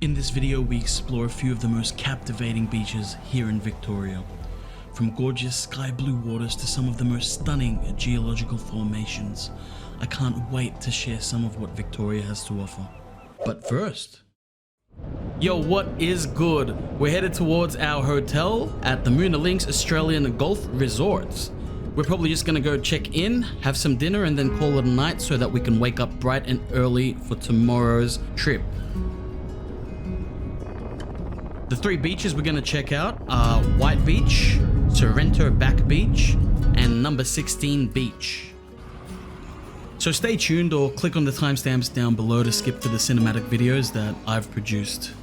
In this video, we explore a few of the most captivating beaches here in Victoria. From gorgeous sky blue waters to some of the most stunning geological formations. I can't wait to share some of what Victoria has to offer. But first... Yo, what is good? We're headed towards our hotel at the Moonalinks Australian Golf Resorts. We're probably just gonna go check in, have some dinner, and then call it a night so that we can wake up bright and early for tomorrow's trip. The three beaches we're gonna check out are White Beach, Sorrento Beach, and number 16 Beach. So stay tuned or click on the timestamps down below to skip to the cinematic videos that I've produced.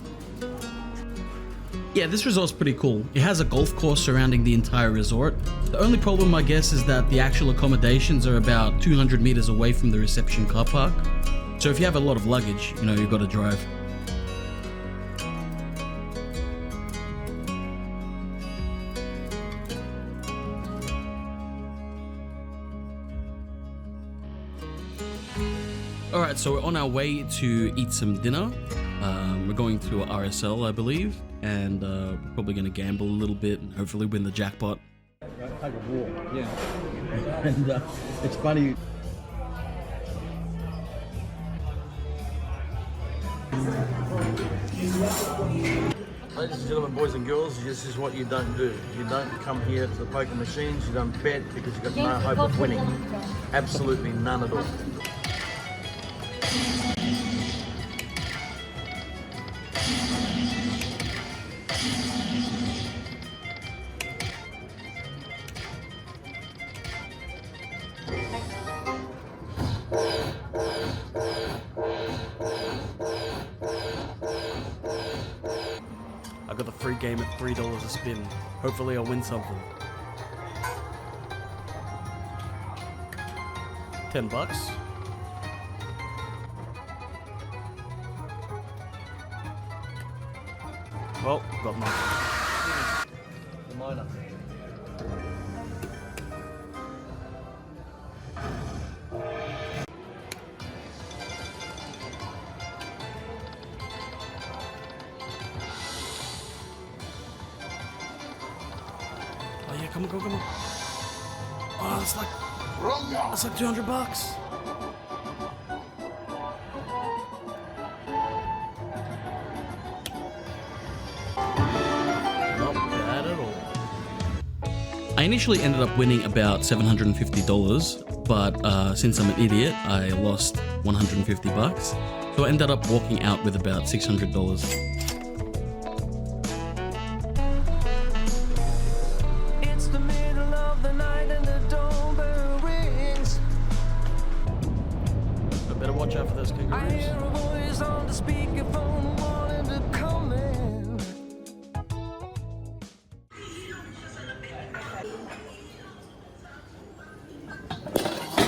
Yeah, this resort's pretty cool. It has a golf course surrounding the entire resort. The only problem, I guess, is that the actual accommodations are about 200 meters away from the reception car park. So if you have a lot of luggage, you know, you've got to drive. Alright, so we're on our way to eat some dinner. We're going to RSL, I believe, and we're probably going to gamble a little bit and hopefully win the jackpot. Take a walk, yeah. And it's funny. Ladies and gentlemen, boys and girls, this is what you don't do. You don't come here to the poker machines, you don't bet because you've got no hope of winning. Absolutely none at all. I got the free game at $3 a spin. Hopefully I'll win something. 10 bucks. Well, got nothing. The minor. Oh yeah, come on, come on. Oh, that's like 200 bucks. Not bad at all. I initially ended up winning about $750, but since I'm an idiot, I lost 150 bucks. So I ended up walking out with about $600. Watch out for those kangaroos.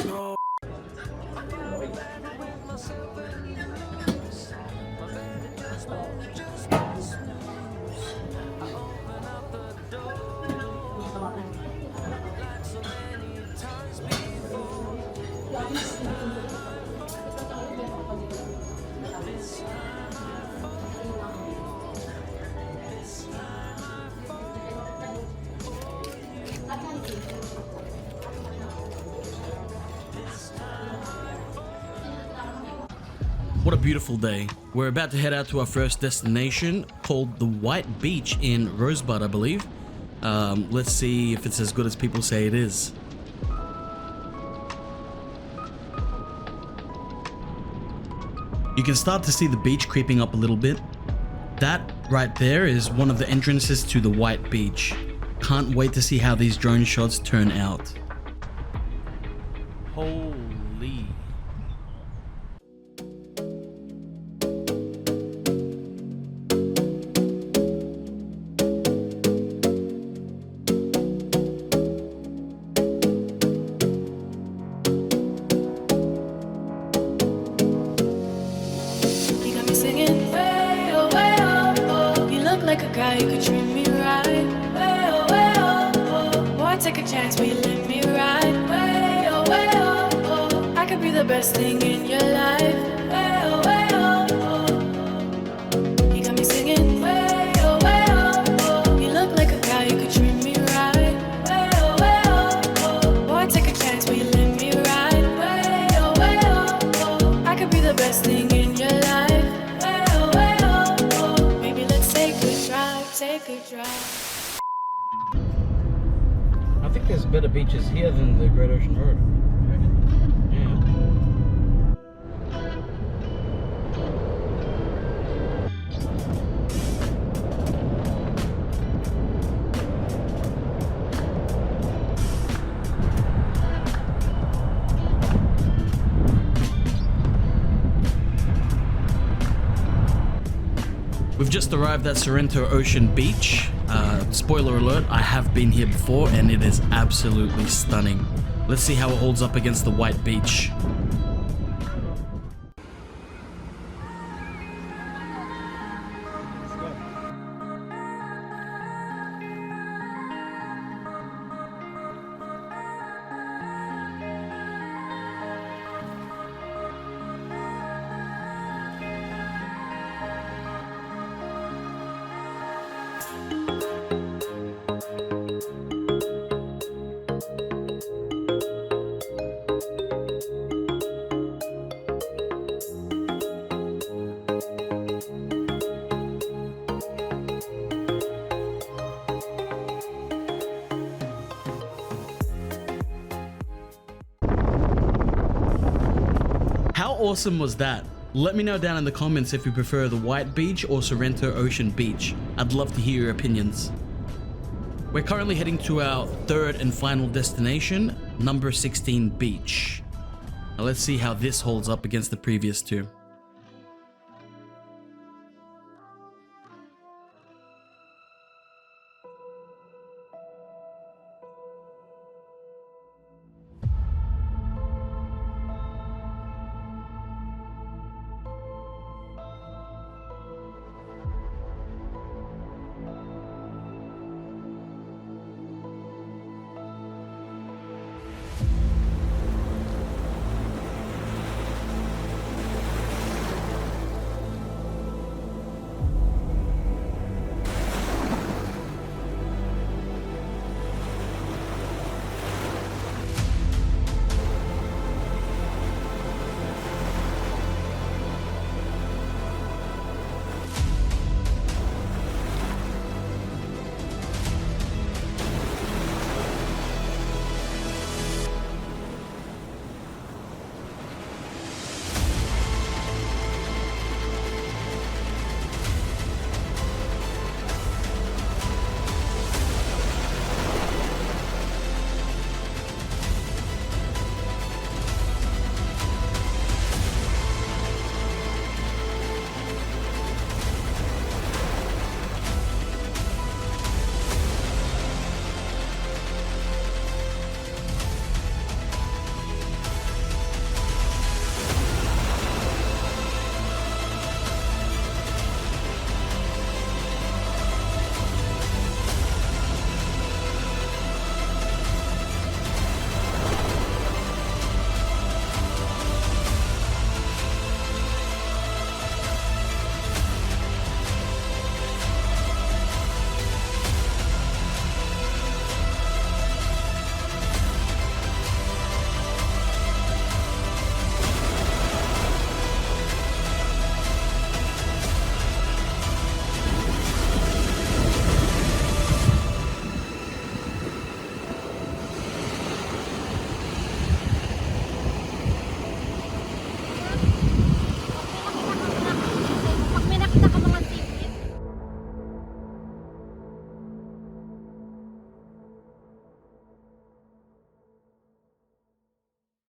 No. What a beautiful day. We're about to head out to our first destination called the White Beach in Rosebud, I believe. Let's see if it's as good as people say it is. You can start to see the beach creeping up a little bit. That right there is one of the entrances to the White Beach. Can't wait to see how these drone shots turn out. Holy. Like a guy who could treat me right. Way oh, way oh, oh. Boy, take a chance, will you let me ride? Way oh, oh. I could be the best thing in your life. Way oh, oh. You got take a drive. I think there's better beaches here than the Great Ocean Road. You reckon? Yeah. We've just arrived at Sorrento Ocean Beach. Spoiler alert, I have been here before and it is absolutely stunning. Let's see how it holds up against the white beach. How awesome was that? Let me know down in the comments if you prefer the White Beach or Sorrento Ocean Beach. I'd love to hear your opinions. We're currently heading to our third and final destination, number 16 Beach. Now let's see how this holds up against the previous two.